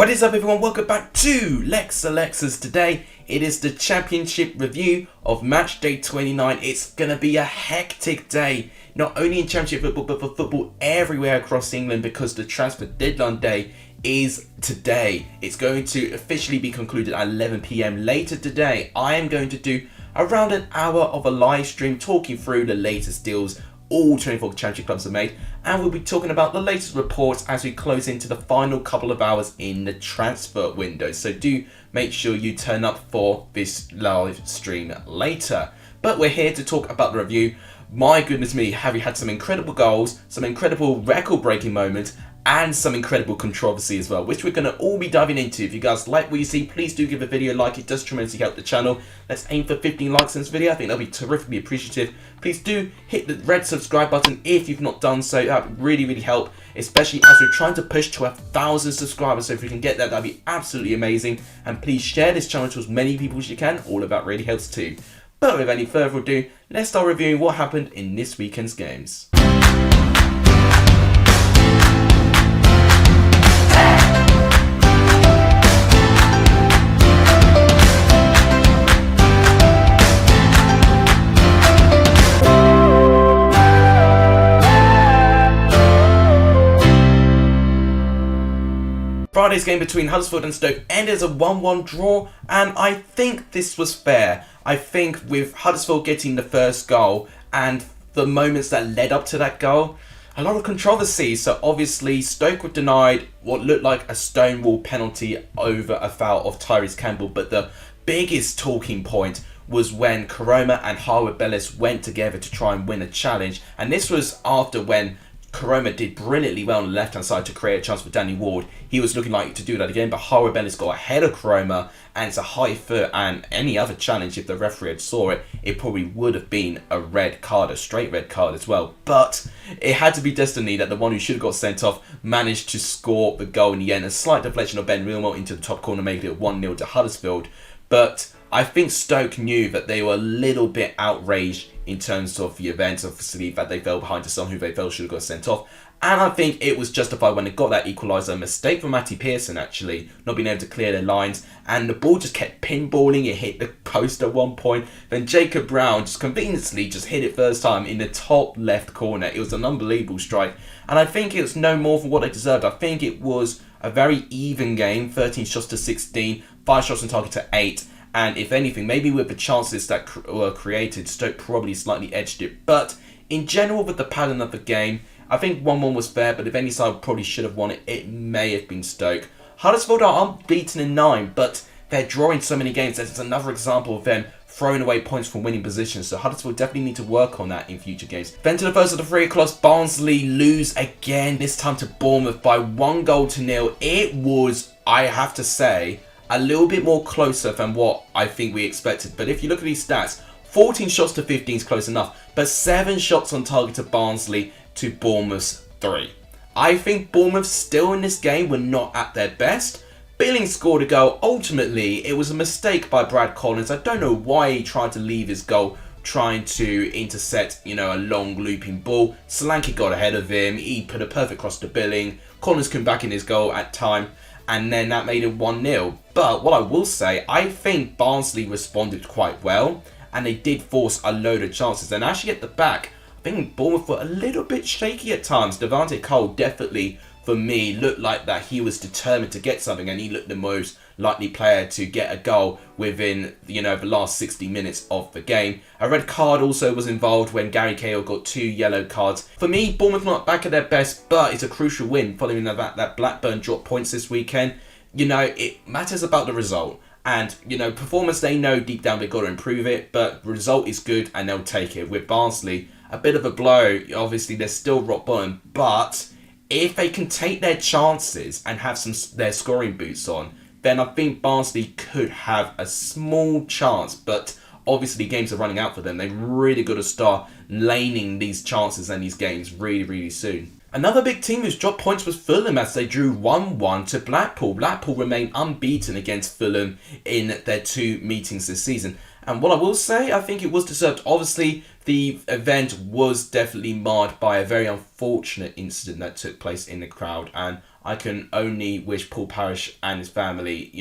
What is up everyone, welcome back to Lex Alexas. Today it is the championship review of match day 29. It's going to be a hectic day, not only in championship football but for football everywhere across England, because the transfer deadline day is today. It's going to officially be concluded at 11 PM later today. I am going to do around an hour of a live stream talking through the latest deals all 24 championship clubs have made, and we'll be talking about the latest reports as we close into the final couple of hours in the transfer window. So do make sure you turn up for this live stream later. But we're here to talk about the review. My goodness me, have we had some incredible goals, some incredible record-breaking moments, and some incredible controversy as well, which we're going to all be diving into. If you guys like what you see, please do give the video a like. It does tremendously help the channel. Let's aim for 15 likes in this video. I think that'll be terrifically appreciative. Please do hit the red subscribe button if you've not done so. That would really help, especially as we're trying to push to 1,000 subscribers. So if we can get that, that'd be absolutely amazing. And please share this channel to as many people as you can. All of that really helps too. But without any further ado, let's start reviewing what happened in this weekend's games. Friday's game between Huddersfield and Stoke ended as a 1-1 draw, and I think this was fair. I think with Huddersfield getting the first goal and the moments that led up to that goal, a lot of controversy. So obviously Stoke were denied what looked like a stonewall penalty over a foul of Tyrese Campbell, but the biggest talking point was when Koroma and Harwood Bellis went together to try and win a challenge, and this was after when Koroma did brilliantly well on the left-hand side to create a chance for Danny Ward. He was looking like to do that again, but Harwood Bellis got ahead of Koroma, and it's a high foot, and any other challenge, if the referee had saw it, it probably would have been a red card, a straight red card as well. But it had to be destiny that the one who should have got sent off managed to score the goal in the end. A slight deflection of Ben Wilmot into the top corner, making it 1-0 to Huddersfield. But I think Stoke knew that they were a little bit outraged in terms of the event, obviously, that they fell behind to someone who they felt should have got sent off. And I think it was justified when they got that equaliser. A mistake from Matty Pearson, actually, not being able to clear their lines. And the ball just kept pinballing. It hit the post at one point. Then Jacob Brown just conveniently just hit it first time in the top left corner. It was an unbelievable strike. And I think it was no more for what they deserved. I think it was a very even game. 13 shots to 16. 5 shots on target to 8. And if anything, maybe with the chances that were created, Stoke probably slightly edged it. But in general, with the pattern of the game, I think 1-1 was fair, but if any side probably should have won it, it may have been Stoke. Huddersfield are unbeaten in 9, but they're drawing so many games. That's another example of them throwing away points from winning positions. So Huddersfield definitely need to work on that in future games. Then to the first of the 3 o'clock, Barnsley lose again, this time to Bournemouth by 1-0. It was, I have to say, a little bit more closer than what I think we expected. But if you look at these stats, 14 shots to 15 is close enough, but 7 shots on target to Barnsley to Bournemouth's 3. I think Bournemouth still in this game were not at their best. Billings scored a goal. Ultimately, it was a mistake by Brad Collins. I don't know why he tried to leave his goal trying to intercept, a long looping ball. Solanke got ahead of him. He put a perfect cross to Billing. Collins came back in his goal at time, and then that made it 1-0. But what I will say, I think Barnsley responded quite well, and they did force a load of chances. And actually at the back, I think Bournemouth were a little bit shaky at times. Devante Cole definitely, for me, looked like that he was determined to get something, and he looked the most likely player to get a goal within, the last 60 minutes of the game. A red card also was involved when Gary Cahill got 2 yellow cards. For me, Bournemouth not back at their best, but it's a crucial win following that Blackburn dropped points this weekend. It matters about the result. And, performance, they know deep down they've got to improve it, but result is good and they'll take it. With Barnsley, a bit of a blow. Obviously, they're still rock bottom, but if they can take their chances and have their scoring boots on, then I think Barnsley could have a small chance. But obviously, games are running out for them. They've really got to start laning these chances and these games really soon. Another big team who's dropped points was Fulham as they drew 1-1 to Blackpool. Blackpool remained unbeaten against Fulham in their 2 meetings this season. And what I will say, I think it was deserved. Obviously, the event was definitely marred by a very unfortunate incident that took place in the crowd. And I can only wish Paul Parish and his family,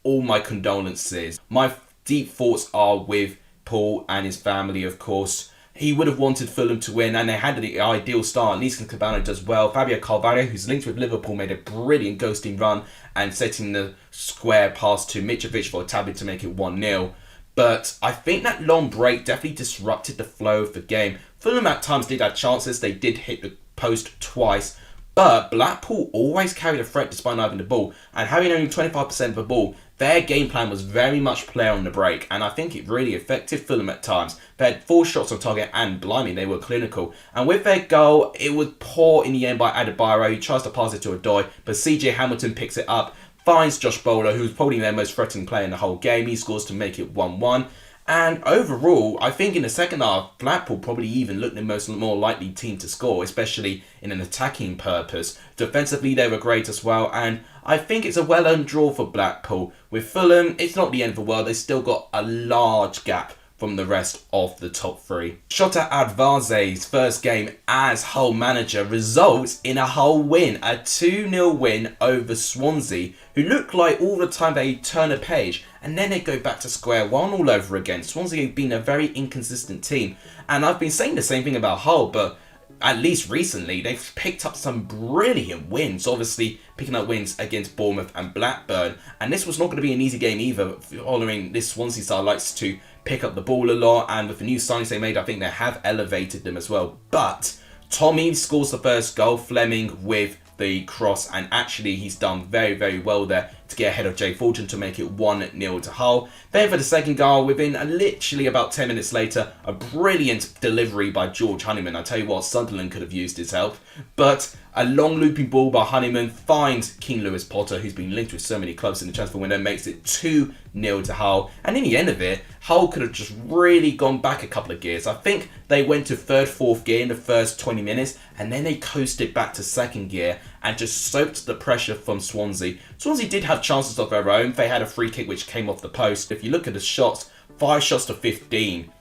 all my condolences. My deep thoughts are with Paul and his family, of course. He would have wanted Fulham to win, and they had the ideal start. Nissan Cabana does well. Fabio Carvalho, who's linked with Liverpool, made a brilliant ghosting run and setting the square pass to Mitrovic for a tablet to make it 1-0. But I think that long break definitely disrupted the flow of the game. Fulham at times did have chances. They did hit the post twice. But Blackpool always carried a threat despite not having the ball. And having only 25% of the ball, their game plan was very much play on the break. And I think it really affected Fulham at times. They had 4 shots on target and blimey, they were clinical. And with their goal, it was poor in the end by Adebayo. He tries to pass it to Odoi, but CJ Hamilton picks it up. Finds Josh Bowler, who's probably their most threatening player in the whole game. He scores to make it 1-1. And overall, I think in the second half, Blackpool probably even looked the more likely team to score, especially in an attacking purpose. Defensively, they were great as well, and I think it's a well-earned draw for Blackpool. With Fulham, it's not the end of the world. They still got a large gap from the rest of the top 3. Shota Advaze's first game as Hull manager results in a Hull win, a 2-0 win over Swansea, who look like all the time they turn a page and then they go back to square one all over again. Swansea have been a very inconsistent team, and I've been saying the same thing about Hull, but at least recently, they've picked up some brilliant wins. Obviously, picking up wins against Bournemouth and Blackburn. And this was not going to be an easy game either, following this Swansea side likes to pick up the ball a lot. And with the new signings they made, I think they have elevated them as well. But Tommy scores the first goal, Fleming with the cross. And actually, he's done very, very well there to get ahead of Jay Fulton to make it 1-0 to Hull. Then for the second goal, within literally about 10 minutes later, a brilliant delivery by George Honeyman. I tell you what, Sunderland could have used his help. But a long looping ball by Honeyman finds King Lewis Potter, who's been linked with so many clubs in the transfer window, makes it 2-0 to Hull. And in the end of it, Hull could have just really gone back a couple of gears. I think they went to third, fourth gear in the first 20 minutes, and then they coasted back to second gear and just soaked the pressure from Swansea. Swansea did have chances of their own. They had a free kick which came off the post. If you look at the shots, 5 shots to 15.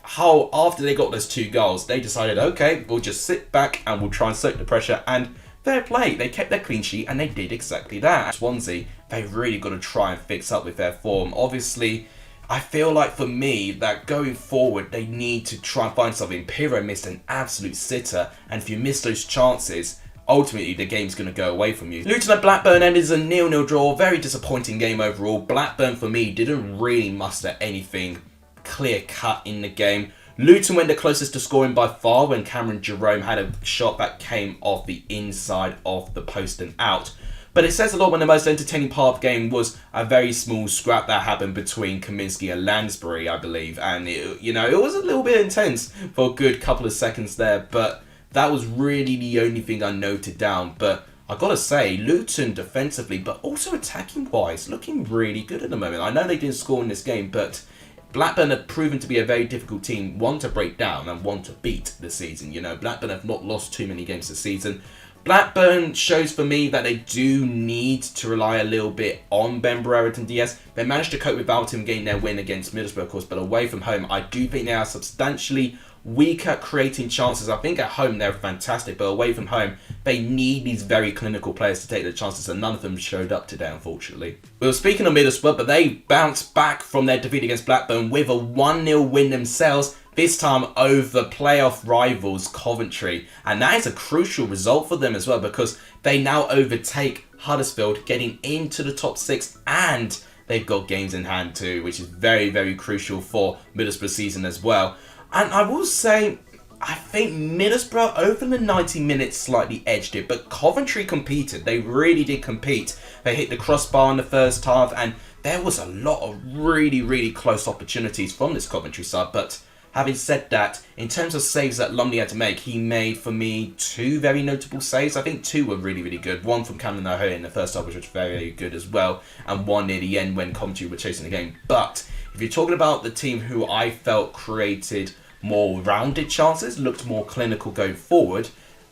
Hull, after they got those 2 goals, they decided, okay, we'll just sit back and we'll try and soak the pressure. And fair play, they kept their clean sheet and they did exactly that. Swansea, they've really got to try and fix up with their form. Obviously, I feel like for me that going forward, they need to try and find something. Pirro missed an absolute sitter, and if you miss those chances, ultimately the game's going to go away from you. Luton and Blackburn ended as a 0-0 draw. Very disappointing game overall. Blackburn for me didn't really muster anything clear cut in the game. Luton went the closest to scoring by far when Cameron Jerome had a shot that came off the inside of the post and out. But it says a lot when the most entertaining part of the game was a very small scrap that happened between Kaminsky and Lansbury, I believe. And it was a little bit intense for a good couple of seconds there, but that was really the only thing I noted down. But I gotta say, Luton defensively, but also attacking wise, looking really good at the moment. I know they didn't score in this game, but Blackburn have proven to be a very difficult team, one to break down and one to beat this season. Blackburn have not lost too many games this season. Blackburn shows for me that they do need to rely a little bit on Ben Brereton Diaz. They managed to cope without him getting their win against Middlesbrough, of course, but away from home, I do think they are substantially weaker creating chances. I think at home they're fantastic, but away from home, they need these very clinical players to take their chances, and none of them showed up today, unfortunately. We were speaking of Middlesbrough, but they bounced back from their defeat against Blackburn with a 1-0 win themselves, this time over playoff rivals Coventry. And that is a crucial result for them as well, because they now overtake Huddersfield, getting into the top 6, and they've got games in hand too, which is very, very crucial for Middlesbrough's season as well. And I will say, I think Middlesbrough over the 90 minutes slightly edged it, but Coventry competed. They really did compete. They hit the crossbar in the first half, and there was a lot of really, really close opportunities from this Coventry side. But having said that, in terms of saves that Lumley had to make, he made, for me, 2 very notable saves. I think 2 were really, really good. One from Cameron O'Hare in the first half, which was very, very good as well, and one near the end when Coventry were chasing the game. But if you're talking about the team who I felt created more rounded chances, looked more clinical going forward,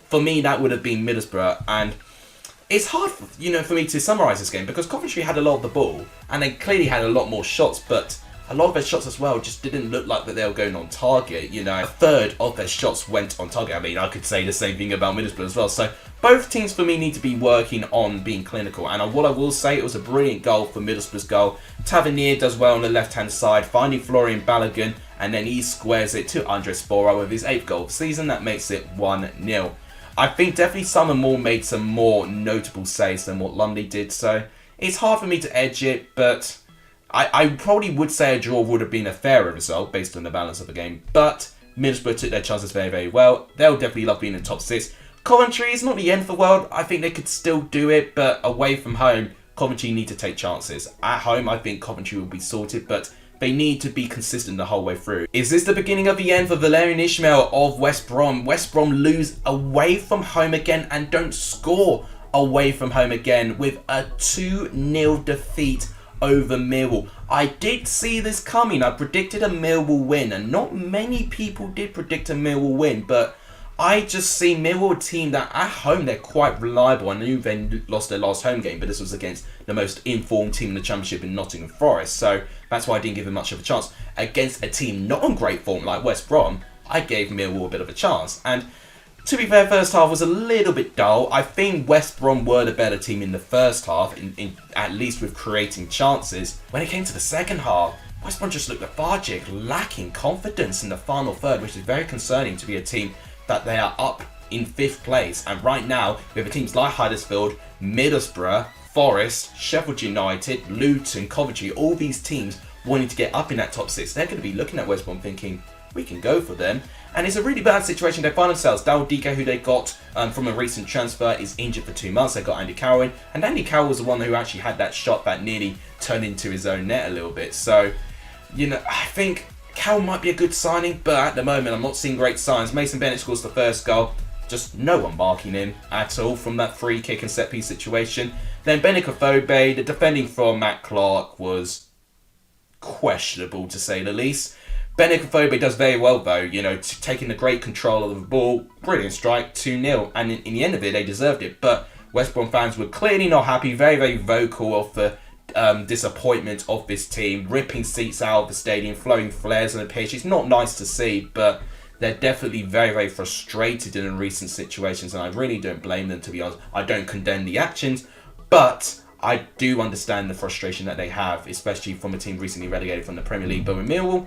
for me that would have been Middlesbrough. And it's hard for me to summarise this game, because Coventry had a lot of the ball and they clearly had a lot more shots, but a lot of their shots as well just didn't look like that they were going on target. A third of their shots went on target. I mean, I could say the same thing about Middlesbrough as well. So both teams for me need to be working on being clinical. And what I will say, it was a brilliant goal for Middlesbrough's goal. Tavernier does well on the left-hand side, finding Florian Balogun, and then he squares it to Andres Bora with his 8th goal of the season. That makes it 1-0. I think definitely Summer Moore made some more notable saves than what Lumley did, so it's hard for me to edge it, but I probably would say a draw would have been a fairer result based on the balance of the game. But Middlesbrough took their chances very, very well. They'll definitely love being in the top 6. Coventry is not the end of the world. I think they could still do it, but away from home, Coventry need to take chances. At home, I think Coventry will be sorted, but they need to be consistent the whole way through. Is this the beginning of the end for Valérien Ismaël of West Brom? West Brom lose away from home again and don't score away from home again with a 2-0 defeat over Millwall. I did see this coming. I predicted a Millwall win, and not many people did predict a Millwall win, but I just see Millwall, a team that at home they're quite reliable. I knew they lost their last home game, but this was against the most informed team in the Championship in Nottingham Forest, so that's why I didn't give them much of a chance. Against a team not on great form like West Brom, I gave Millwall a bit of a chance. And to be fair, first half was a little bit dull. I think West Brom were the better team in the first half, at least with creating chances. When it came to the second half, West Brom just looked lethargic, lacking confidence in the final third, which is very concerning to be a team that they are up in 5th place. And right now, we have teams like Huddersfield, Middlesbrough, Forest, Sheffield United, Luton, Coventry, all these teams wanting to get up in that top 6. They're going to be looking at West Brom thinking, we can go for them. And it's a really bad situation they find themselves. Daryl Dike, who they got from a recent transfer, is injured for 2 months. They got Andy Carroll in, and Andy Carroll was the one who actually had that shot that nearly turned into his own net a little bit. So, you know, I think Carroll might be a good signing, but at the moment I'm not seeing great signs. Mason Bennett scores the first goal. Just no one marking him at all from that free kick and set piece situation. Then Benicophobe, the defending from Matt Clark was questionable to say the least. Benicophobe does very well though, you know, taking the great control of the ball. Brilliant strike, 2-0. And in the end of it, they deserved it. But West Brom fans were clearly not happy, very, very vocal of the disappointment of this team. Ripping seats out of the stadium, flowing flares on the pitch. It's not nice to see, but they're definitely very, very frustrated in recent situations. And I really don't blame them, to be honest. I don't condemn the actions, but I do understand the frustration that they have, especially from a team recently relegated from the Premier League. But with Millwall,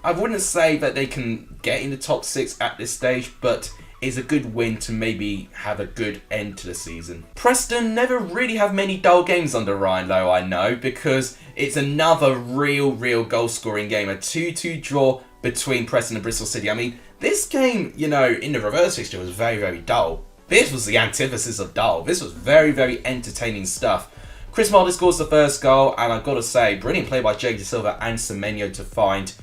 I wouldn't say that they can get in the top 6 at this stage, but it's a good win to maybe have a good end to the season. Preston never really have many dull games under Ryan Lowe, I know, because it's another real goal-scoring game. A 2-2 draw between Preston and Bristol City. I mean, this game, you know, in the reverse fixture was very, very dull. This was the antithesis of dull. This was very, very entertaining stuff. Chris Martin scores the first goal, and I've got to say, brilliant play by Jake De Silva and Semenyo to find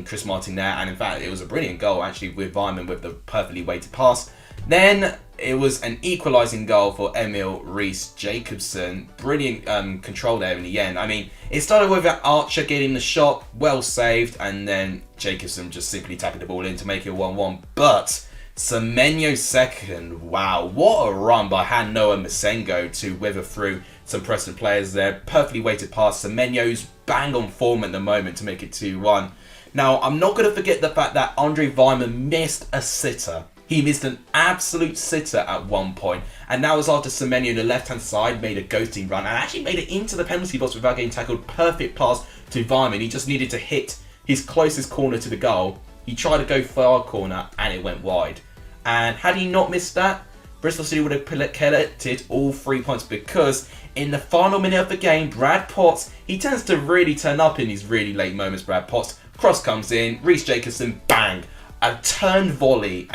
Chris Martin there, and in fact it was a brilliant goal actually with Weimann with the perfectly weighted pass. Then it was an equalising goal for Emil Rees-Jacobson. Brilliant control there in the end. I mean, it started with Archer getting the shot, well saved, and then Jacobson just simply tapping the ball in to make it 1-1. But Semenyo's second, wow, what a run by Noah Masengo to wither through some Preston players there. Perfectly weighted pass. Semenyo's bang on form at the moment to make it 2-1. Now, I'm not going to forget the fact that Andre Weimann missed a sitter. He missed an absolute sitter at one point. And that was after Semenyo on the left-hand side made a ghosting run and actually made it into the penalty box without getting tackled. Perfect pass to Weimann. He just needed to hit his closest corner to the goal. He tried to go far corner and it went wide. And had he not missed that, Bristol City would have collected all 3 points, because in the final minute of the game, Brad Potts, he tends to really turn up in these really late moments, Brad Potts. Cross comes in, Rees-Jacobson, bang. A turn volley.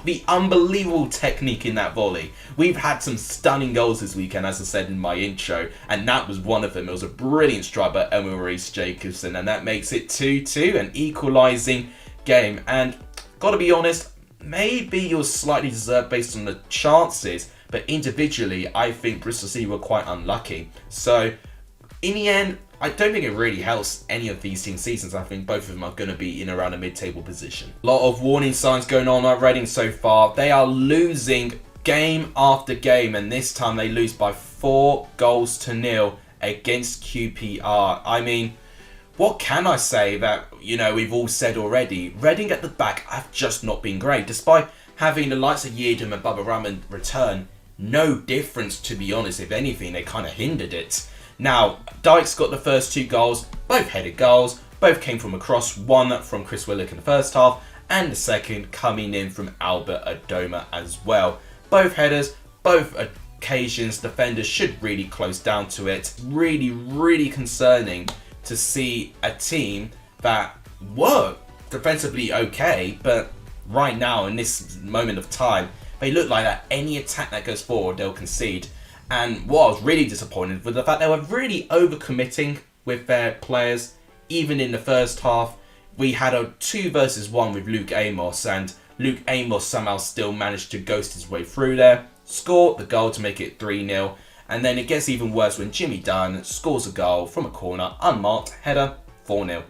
The unbelievable technique in that volley. We've had some stunning goals this weekend, as I said in my intro, and that was one of them. It was a brilliant strike by Emil Rees-Jacobson, and that makes it 2-2, an equalising game. And gotta be honest, maybe it was slightly deserved based on the chances, but individually, I think Bristol City were quite unlucky. So, in the end, I don't think it really helps any of these team seasons. I think both of them are going to be in around a mid-table position. A lot of warning signs going on at Reading so far. They are losing game after game, and this time they lose by 4-0 against QPR. I mean, what can I say that, you know, we've all said already? Reading at the back have just not been great. Despite having the likes of Yeardham and Bubba Rahman return, no difference, to be honest. If anything, they kind of hindered it. Now, Dykes got the first 2 goals, both headed goals, both came from a cross, one from Chris Willock in the first half, and the second coming in from Albert Adoma as well. Both headers, both occasions, defenders should really close down to it. Really, really concerning to see a team that were defensively okay, but right now, in this moment of time, they look like that any attack that goes forward, they'll concede. And what I was really disappointed with the fact they were really overcommitting with their players. Even in the first half, we had a 2 versus 1 with Luke Amos, and Luke Amos somehow still managed to ghost his way through there, scored the goal to make it 3-0, and then it gets even worse when Jimmy Dunn scores a goal from a corner, unmarked, header, 4-0.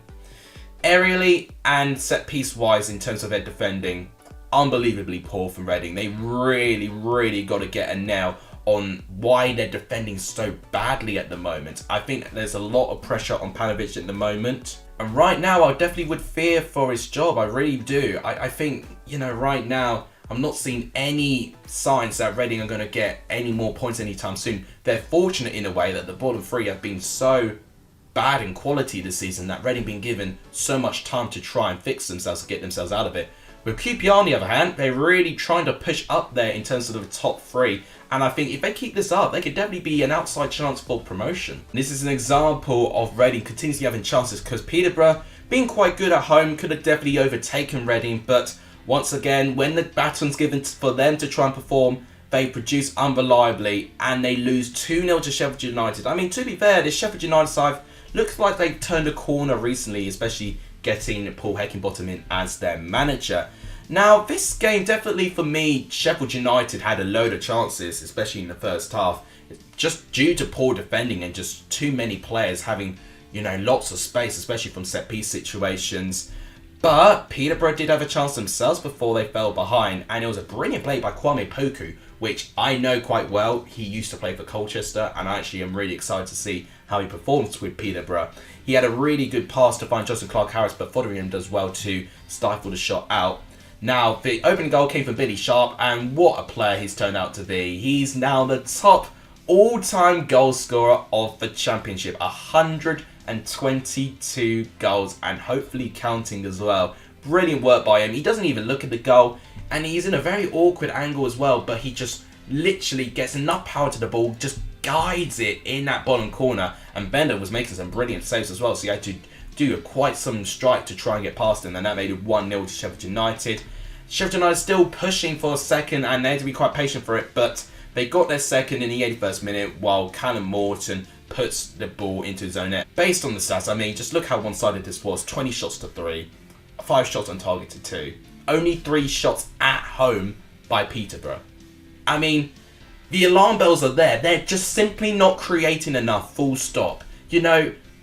Aerially and set-piece wise in terms of their defending, unbelievably poor from Reading. They really, really got to get a nail on why they're defending so badly at the moment. I think there's a lot of pressure on Panovic at the moment. And right now, I definitely would fear for his job. I really do. I think, right now, I'm not seeing any signs that Reading are going to get any more points anytime soon. They're fortunate in a way that the bottom 3 have been so bad in quality this season that Reading been given so much time to try and fix themselves and get themselves out of it. With QPR on the other hand, they're really trying to push up there in terms of the top 3. And I think if they keep this up, they could definitely be an outside chance for promotion. This is an example of Reading continuously having chances because Peterborough, being quite good at home, could have definitely overtaken Reading. But once again, when the baton's given for them to try and perform, they produce unreliably and they lose 2-0 to Sheffield United. I mean, to be fair, this Sheffield United side looks like they've turned a corner recently, especially getting Paul Heckingbottom in as their manager. Now, this game, definitely for me, Sheffield United had a load of chances, especially in the first half, just due to poor defending and just too many players having, lots of space, especially from set-piece situations. But Peterborough did have a chance themselves before they fell behind, and it was a brilliant play by Kwame Poku, which I know quite well. He used to play for Colchester, and I actually am really excited to see how he performs with Peterborough. He had a really good pass to find Justin Clark-Harris, but Fotheringham does well to stifle the shot out. Now, the opening goal came from Billy Sharp, and what a player he's turned out to be. He's now the top all-time goal scorer of the Championship. 122 goals, and hopefully counting as well. Brilliant work by him. He doesn't even look at the goal, and he's in a very awkward angle as well, but he just literally gets enough power to the ball, just guides it in that bottom corner, and Bender was making some brilliant saves as well, so he had to do quite some strike to try and get past him, and that made it 1-0 to Sheffield United. Sheffield United still pushing for a second, and they had to be quite patient for it, but they got their second in the 81st minute while Callum Morton puts the ball into his own net. Based on the stats, I mean, just look how one-sided this was. 20 shots to 3, 5 shots on target to 2. Only 3 shots at home by Peterborough. I mean, the alarm bells are there. They're just simply not creating enough, full stop.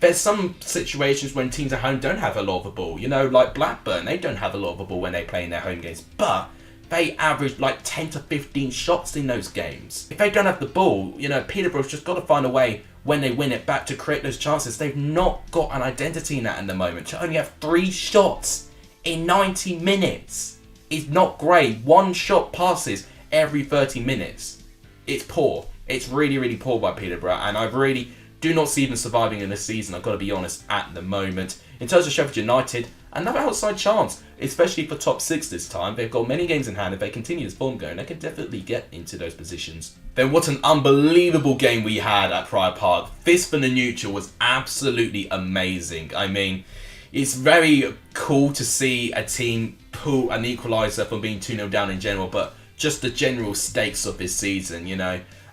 There's some situations when teams at home don't have a lot of the ball. Like Blackburn, they don't have a lot of the ball when they play in their home games. But they average like 10 to 15 shots in those games. If they don't have the ball, Peterborough's just got to find a way when they win it back to create those chances. They've not got an identity in that at the moment. To only have 3 shots in 90 minutes is not great. 1 shot passes every 30 minutes. It's poor. It's really, really poor by Peterborough, and I really do not see them surviving in this season, I've got to be honest, at the moment. In terms of Sheffield United, another outside chance, especially for top 6 this time. They've got many games in hand. If they continue this form going, they can definitely get into those positions. Then what an unbelievable game we had at Pryor Park. This for the neutral was absolutely amazing. I mean, it's very cool to see a team pull an equaliser from being 2-0 down in general, but just the general stakes of this season,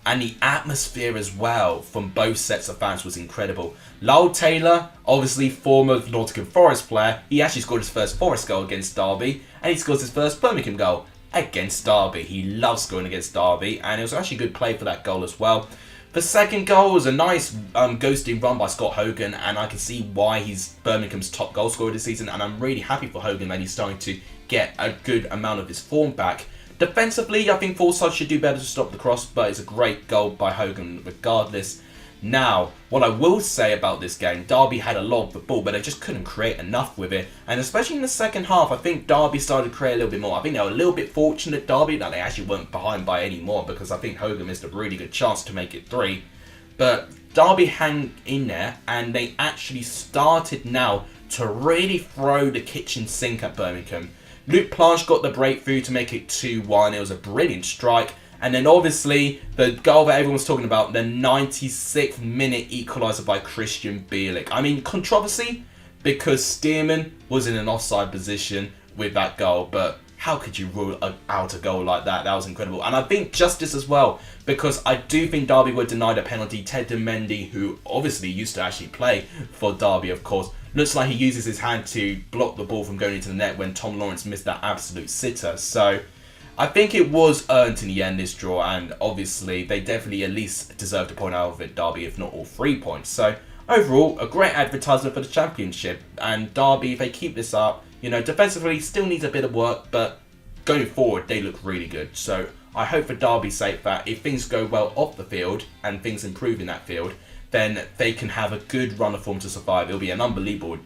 And the atmosphere as well from both sets of fans was incredible. Lyle Taylor, obviously former Nottingham Forest player, he actually scored his first Forest goal against Derby, and he scores his first Birmingham goal against Derby. He loves scoring against Derby, and it was actually a good play for that goal as well. The second goal was a nice ghosting run by Scott Hogan, and I can see why he's Birmingham's top goal scorer this season, and I'm really happy for Hogan that he's starting to get a good amount of his form back. Defensively, I think Forsyth should do better to stop the cross, but it's a great goal by Hogan regardless. Now, what I will say about this game, Derby had a lot of the ball, but they just couldn't create enough with it. And especially in the second half, I think Derby started to create a little bit more. I think they were a little bit fortunate, Derby, that they actually weren't behind by any more, because I think Hogan missed a really good chance to make it 3. But Derby hang in there, and they actually started now to really throw the kitchen sink at Birmingham. Luke Planche got the breakthrough to make it 2-1. It was a brilliant strike. And then obviously, the goal that everyone was talking about, the 96th minute equaliser by Christian Bielik. I mean, controversy, because Stearman was in an offside position with that goal, but how could you rule out a goal like that? That was incredible. And I think justice as well, because I do think Derby were denied a penalty. Ted Mendy, who obviously used to actually play for Derby, of course, looks like he uses his hand to block the ball from going into the net when Tom Lawrence missed that absolute sitter. So I think it was earned in the end, this draw, and obviously they definitely at least deserved a point out of it, Derby, if not all 3 points. So overall, a great advertisement for the Championship, and Derby, if they keep this up, you know, defensively still needs a bit of work, but going forward, they look really good. So I hope for Derby's sake that if things go well off the field and things improve in that field, then they can have a good run of form to survive. It'll be an unbelievable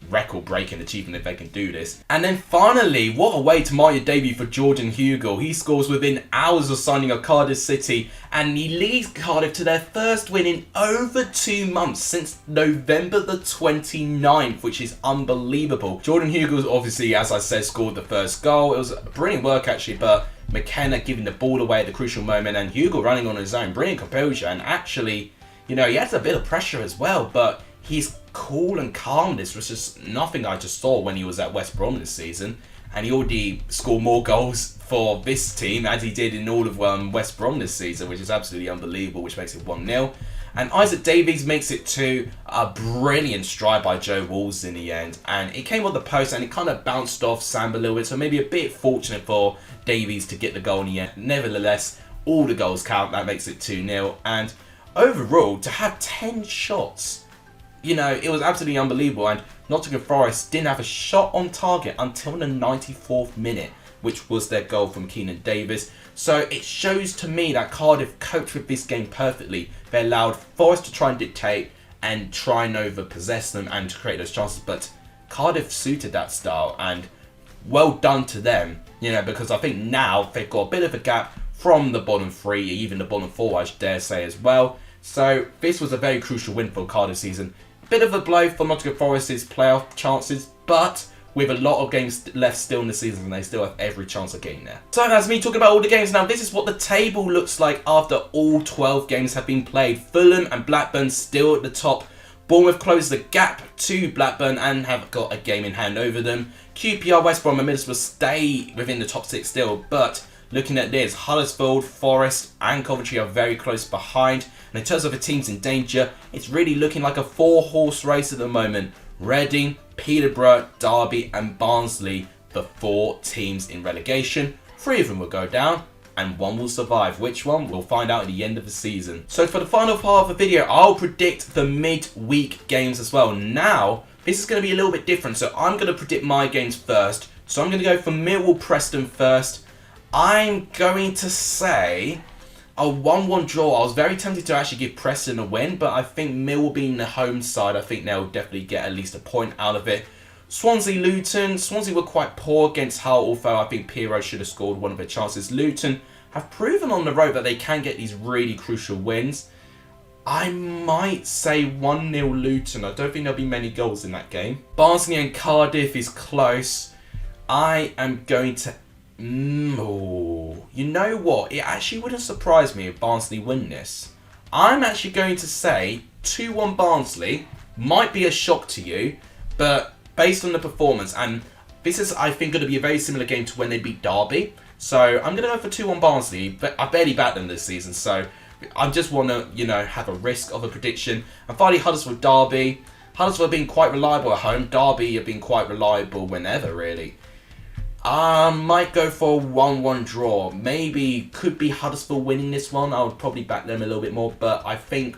record-breaking achievement if they can do this. And then finally, what a way to mark your debut for Jordan Hugill. He scores within hours of signing of Cardiff City, and he leads Cardiff to their first win in over 2 months since November the 29th, which is unbelievable. Jordan Hugill, obviously, as I said, scored the first goal. It was brilliant work, actually, but McKenna giving the ball away at the crucial moment, and Hugill running on his own. Brilliant composure, and actually, you know, he has a bit of pressure as well, but he's cool and calm. This was just nothing I just saw when he was at West Brom this season. And he already scored more goals for this team as he did in all of West Brom this season, which is absolutely unbelievable, which makes it 1-0. And Isaac Davies makes it 2. A brilliant strike by Joe Walls in the end. And it came on the post and it kind of bounced off Sam a little bit, so maybe a bit fortunate for Davies to get the goal in the end. Nevertheless, all the goals count. That makes it 2-0. And overall, to have 10 shots, you know, it was absolutely unbelievable. And Nottingham Forest didn't have a shot on target until the 94th minute, which was their goal from Keenan Davis. So it shows to me that Cardiff coped with this game perfectly. They allowed Forest to try and dictate and try and over-possess them and to create those chances. But Cardiff suited that style, and well done to them, you know, because I think now they've got a bit of a gap from the bottom 3, even the bottom 4, I dare say, as well. So this was a very crucial win for Cardiff season. Bit of a blow for Nottingham Forest's playoff chances, but with a lot of games left still in the season, and they still have every chance of getting there. So that's me talking about all the games. Now this is what the table looks like after all 12 games have been played. Fulham and Blackburn still at the top. Bournemouth closed the gap to Blackburn and have got a game in hand over them. QPR, West Brom and Middlesbrough stay within the top 6 still, but looking at this, Huddersfield, Forest and Coventry are very close behind. And in terms of the teams in danger, it's really looking like a 4-horse race at the moment. Reading, Peterborough, Derby and Barnsley, the 4 teams in relegation. 3 of them will go down and 1 will survive. Which one? We'll find out at the end of the season. So for the final part of the video, I'll predict the midweek games as well. Now, this is going to be a little bit different. So I'm going to predict my games first. So I'm going to go for Millwall Preston first. I'm going to say a 1-1 draw. I was very tempted to actually give Preston a win, but I think Millwall being the home side, I think they'll definitely get at least a point out of it. Swansea Luton. Swansea were quite poor against Hull, although I think Pirro should have scored one of their chances. Luton have proven on the road that they can get these really crucial wins. I might say 1-0 Luton. I don't think there'll be many goals in that game. Barnsley and Cardiff is close. I am going to... you know what? It actually wouldn't surprise me if Barnsley win this. I'm actually going to say 2-1 Barnsley. Might be a shock to you, but based on the performance, and this is, I think, going to be a very similar game to when they beat Derby. So I'm going to go for 2-1 Barnsley, but I barely backed them this season, so I just want to, you know, have a risk of a prediction. And finally, Huddersfield Derby. Huddersfield have been quite reliable at home. Derby have been quite reliable whenever, really. I might go for a 1-1 draw. Maybe could be Huddersfield winning this one. I would probably back them a little bit more, but I think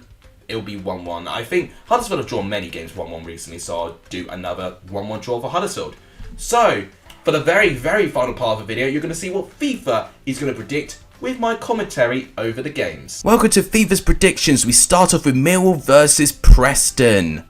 it'll be 1-1. I think Huddersfield have drawn many games 1-1 recently, so I'll do another 1-1 draw for Huddersfield. So, for the very, very final part of the video, you're going to see what FIFA is going to predict with my commentary over the games. Welcome to FIFA's predictions. We start off with Millwall versus Preston.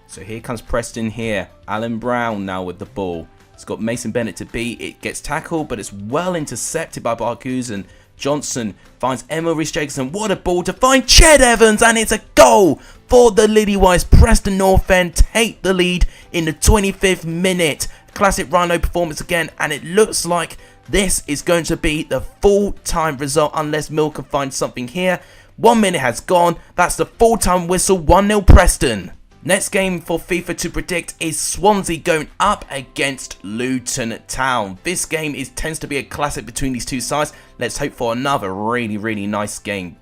So here comes Preston here. Alan Brown now with the ball. It's got Mason Bennett to beat. It gets tackled, but it's well intercepted by Bargusen. Johnson finds Emma Rhys-Jacobson. What a ball to find Ched Evans, and it's a goal for the Lillywhites. Preston North End take the lead in the 25th minute. Classic Rhino performance again, and it looks like this is going to be the full-time result unless Mill can find something here. 1 minute has gone. That's the full-time whistle. 1-0 Preston. Next game for FIFA to predict is Swansea going up against Luton Town. This game tends to be a classic between these two sides. Let's hope for another really nice game.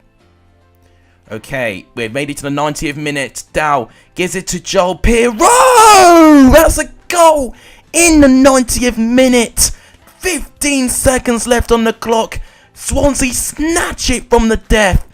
Okay, we've made it to the 90th minute. Dow gives it to Joel Pirro. That's a goal in the 90th minute. 15 seconds left on the clock. Swansea snatch it from the death.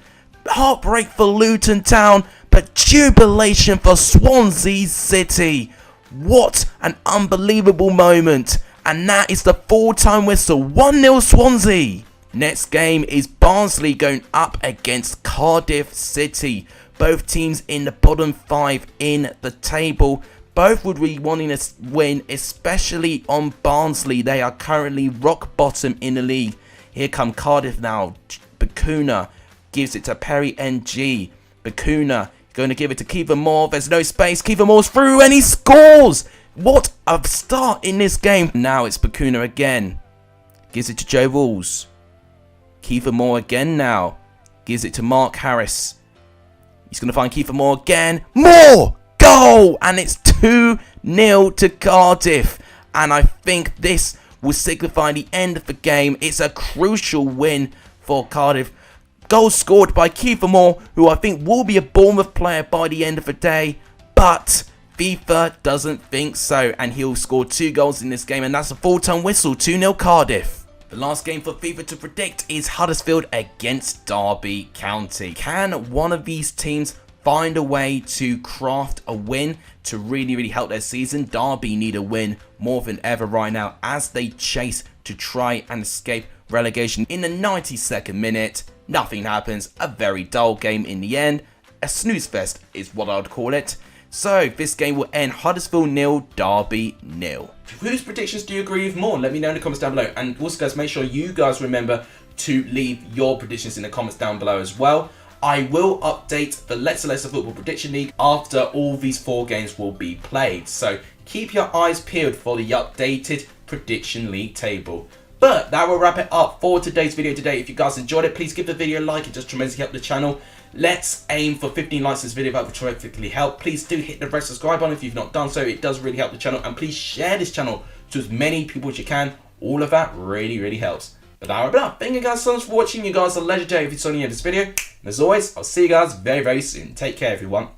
Heartbreak for Luton Town, but jubilation for Swansea City. What an unbelievable moment. And that is the full-time whistle. 1-0 Swansea. Next game is Barnsley going up against Cardiff City. Both teams in the bottom 5 in the table. Both would be wanting a win, especially on Barnsley. They are currently rock bottom in the league. Here come Cardiff now. Bakuna gives it to Perry NG. Bakuna going to give it to Kiefer Moore. There's no space. Kiefer Moore's through and he scores. What a start in this game. Now it's Bakuna again. Gives it to Joe Walls. Kiefer Moore again now. Gives it to Mark Harris. He's going to find Kiefer Moore again. Moore! Goal! And it's 2-0 to Cardiff. And I think this will signify the end of the game. It's a crucial win for Cardiff. Goal scored by Kiefer Moore, who I think will be a Bournemouth player by the end of the day. But FIFA doesn't think so. And he'll score 2 goals in this game. And that's a full-time whistle. 2-0 Cardiff. The last game for FIFA to predict is Huddersfield against Derby County. Can one of these teams find a way to craft a win to really help their season? Derby need a win more than ever right now as they chase to try and escape relegation. In the 92nd minute, nothing happens. A very dull game in the end. A snooze fest is what I would call it. So this game will end Huddersfield 0, Derby 0. Whose predictions do you agree with more? Let me know in the comments down below. And also guys, make sure you guys remember to leave your predictions in the comments down below as well. I will update the Let's Leicester Football Prediction League after all these 4 games will be played. So keep your eyes peeled for the updated Prediction League table. But that will wrap it up for today's video today. If you guys enjoyed it, please give the video a like. It just tremendously helps the channel. Let's aim for 15 likes this video. That will terrifically help. Please do hit the red subscribe button if you've not done so. It does really help the channel. And please share this channel to as many people as you can. All of that really helps. But that will wrap it up. Thank you guys so much for watching. You guys are legendary if you saw the end of this video. And as always, I'll see you guys very soon. Take care everyone.